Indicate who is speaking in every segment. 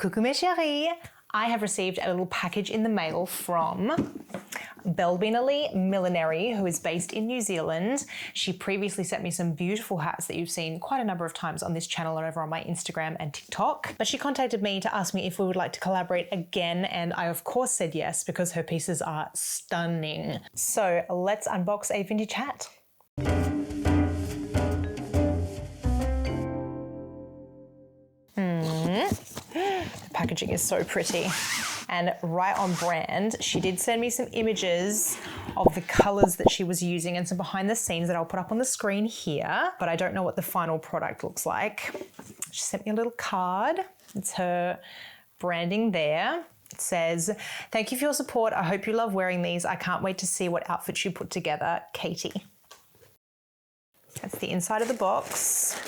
Speaker 1: Coucou mes chéris! I have received a little package in the mail from Belbeina Lee Millinery, who is based in New Zealand. She previously sent me some beautiful hats that you've seen quite a number of times on this channel and over on my Instagram and TikTok. But she contacted me to ask me if we would like to collaborate again, and I of course said yes because her pieces are stunning. So let's unbox a vintage hat. The packaging is so pretty and right on brand. She did send me some images of the colors that she was using and some behind the scenes that I'll put up on the screen here, but I don't know what the final product looks like. She sent me a little card. It's her branding there. It says, "Thank you for your support. I hope you love wearing these. I can't wait to see what outfits you put together, Katie." That's the inside of the box.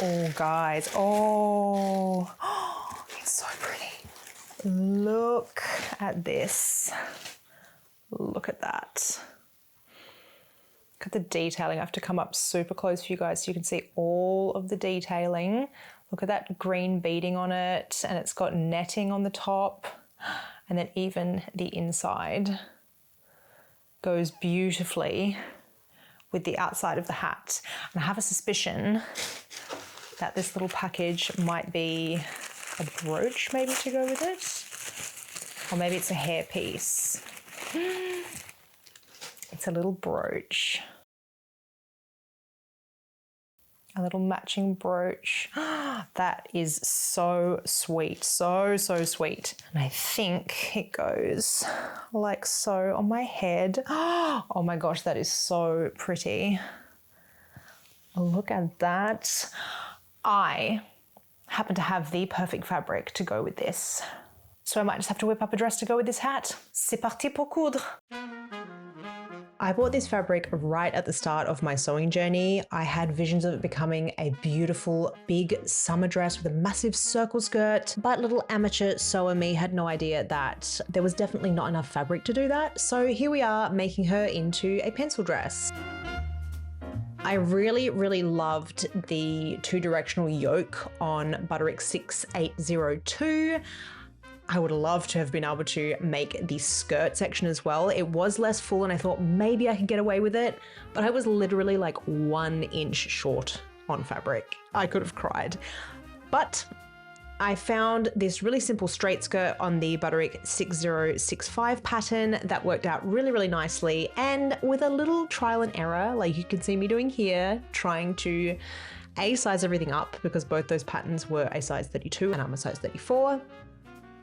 Speaker 1: Oh, guys, oh, it's so pretty. Look at this. Look at that. Look at the detailing. I have to come up super close for you guys so you can see all of the detailing. Look at that green beading on it, and it's got netting on the top, and then even the inside goes beautifully with the outside of the hat. And I have a suspicion that this little package might be a brooch maybe to go with it, or maybe it's a hair piece. It's a little brooch, a little matching brooch. That is so sweet, so sweet. And I think it goes like so on my head. Oh my gosh, that is so pretty. Look at that. I happen to have the perfect fabric to go with this, so I might just have to whip up a dress to go with this hat. C'est parti pour coudre. I bought this fabric right at the start of my sewing journey. I had visions of it becoming a beautiful big summer dress with a massive circle skirt, but little amateur sewer me had no idea that there was definitely not enough fabric to do that. So here we are making her into a pencil dress. I really loved the two-directional yoke on Butterick 6802. I would love to have been able to make the skirt section as well. It was less full and I thought maybe I could get away with it, but I was literally like 1 inch short on fabric. I could have cried. But I found this really simple straight skirt on the Butterick 6065 pattern that worked out really nicely, and with a little trial and error, like you can see me doing here, trying to size everything up because both those patterns were a size 32 and I'm a size 34.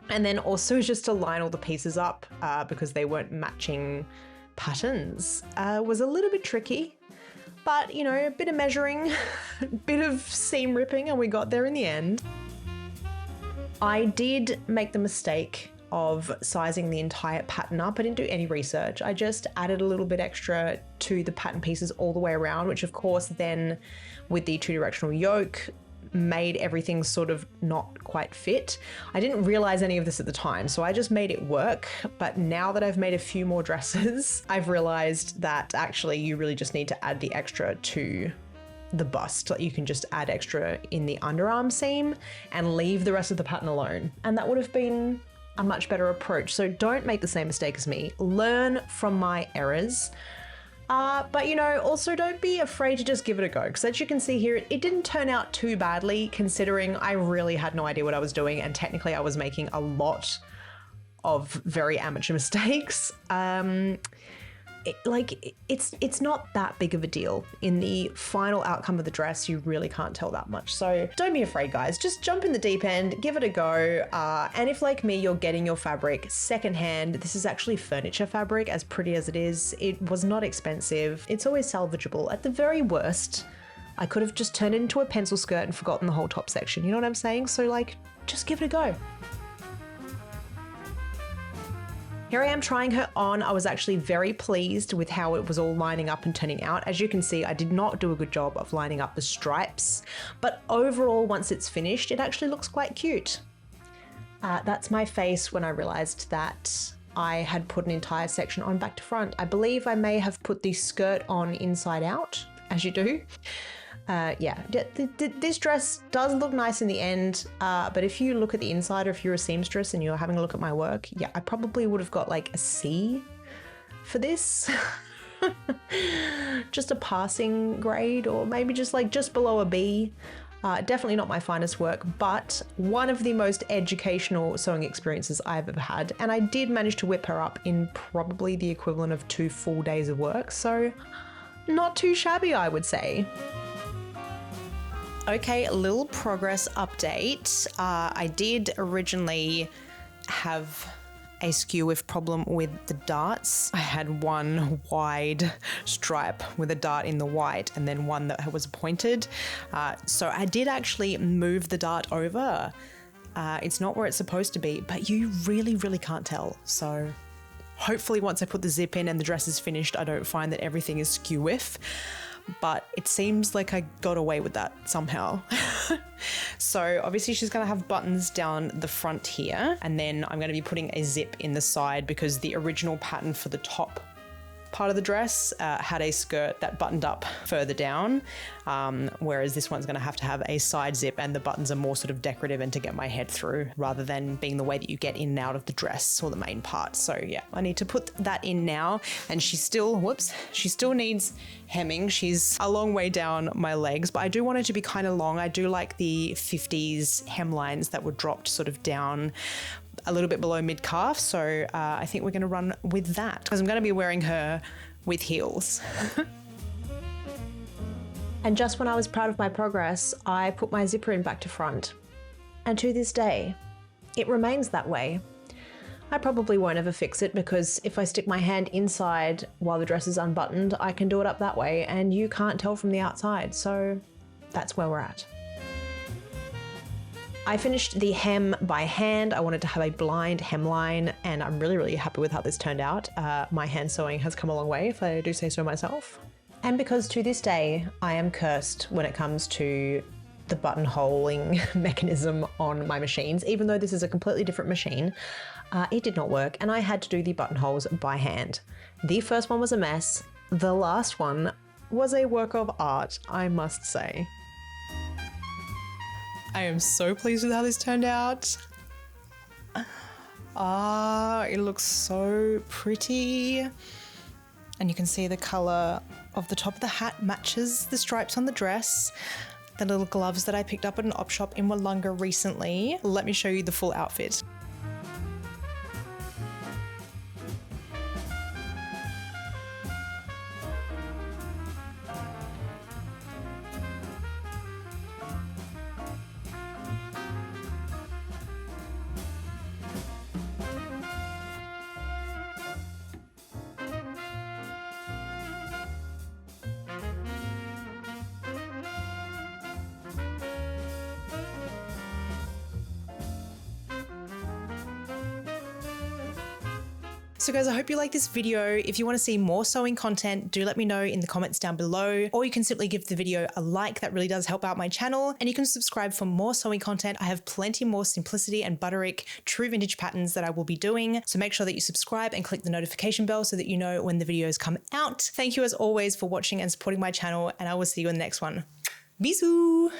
Speaker 1: And then also just to line all the pieces up because they weren't matching patterns was a little bit tricky. But, you know, a bit of measuring, a bit of seam ripping, and we got there in the end. I did make the mistake of sizing the entire pattern up. I didn't do any research. I just added a little bit extra to the pattern pieces all the way around, which of course then with the two-directional yoke made everything sort of not quite fit. I didn't realize any of this at the time, so I just made it work. But now that I've made a few more dresses, I've realized that actually you really just need to add the extra to the bust. Like you can just add extra in the underarm seam and leave the rest of the pattern alone. And that would have been a much better approach. So don't make the same mistake as me. Learn from my errors. But you know, also don't be afraid to just give it a go, because as you can see here, it didn't turn out too badly considering I really had no idea what I was doing, and technically I was making a lot of very amateur mistakes. It's not that big of a deal. In the final outcome of the dress, you really can't tell that much. So don't be afraid, guys. Just jump in the deep end, give it a go. And if like me, you're getting your fabric secondhand, this is actually furniture fabric, as pretty as it is. It was not expensive. It's always salvageable. At the very worst, I could have just turned it into a pencil skirt and forgotten the whole top section. You know what I'm saying? So like, just give it a go. Here I am trying her on. I was actually very pleased with how it was all lining up and turning out. As you can see, I did not do a good job of lining up the stripes, but overall, once it's finished, it actually looks quite cute. That's my face when I realized that I had put an entire section on back to front. I believe I may have put the skirt on inside out, as you do. Yeah, this dress does look nice in the end, but if you look at the inside, or if you're a seamstress and you're having a look at my work, yeah, I probably would have got like a C for this. Just a passing grade, or maybe just below a B. Definitely not my finest work, but one of the most educational sewing experiences I've ever had. And I did manage to whip her up in probably the equivalent of 2 full days of work. So not too shabby, I would say. Okay, a little progress update. I did originally have a skew width problem with the darts. I had one wide stripe with a dart in the white and then one that was pointed. So I did actually move the dart over. It's not where it's supposed to be, but you really, really can't tell. So hopefully once I put the zip in and the dress is finished, I don't find that everything is skew width. But it seems like I got away with that somehow. So obviously she's going to have buttons down the front here, and then I'm going to be putting a zip in the side because the original pattern for the top part of the dress had a skirt that buttoned up further down, whereas this one's going to have a side zip, and the buttons are more sort of decorative and to get my head through rather than being the way that you get in and out of the dress or the main part. So yeah, I need to put that in now, and she still needs hemming. She's a long way down my legs, but I do want it to be kind of long. I do like the 50s hemlines that were dropped sort of down a little bit below mid-calf, so I think we're going to run with that because I'm going to be wearing her with heels. And just when I was proud of my progress, I put my zipper in back to front. And to this day, it remains that way. I probably won't ever fix it because if I stick my hand inside while the dress is unbuttoned, I can do it up that way and you can't tell from the outside, so that's where we're at. I finished the hem by hand. I wanted to have a blind hemline, and I'm really, really happy with how this turned out. My hand sewing has come a long way, if I do say so myself. And because to this day, I am cursed when it comes to the buttonholing mechanism on my machines, even though this is a completely different machine, it did not work, and I had to do the buttonholes by hand. The first one was a mess. The last one was a work of art, I must say. I am so pleased with how this turned out. It looks so pretty. And you can see the color of the top of the hat matches the stripes on the dress. The little gloves that I picked up at an op shop in Wollonga recently. Let me show you the full outfit. So guys, I hope you like this video. If you want to see more sewing content, do let me know in the comments down below, or you can simply give the video a like. That really does help out my channel, and you can subscribe for more sewing content. I have plenty more simplicity and Butterick true vintage patterns that I will be doing. So make sure that you subscribe and click the notification bell so that you know when the videos come out. Thank you as always for watching and supporting my channel, and I will see you in the next one. Bisous!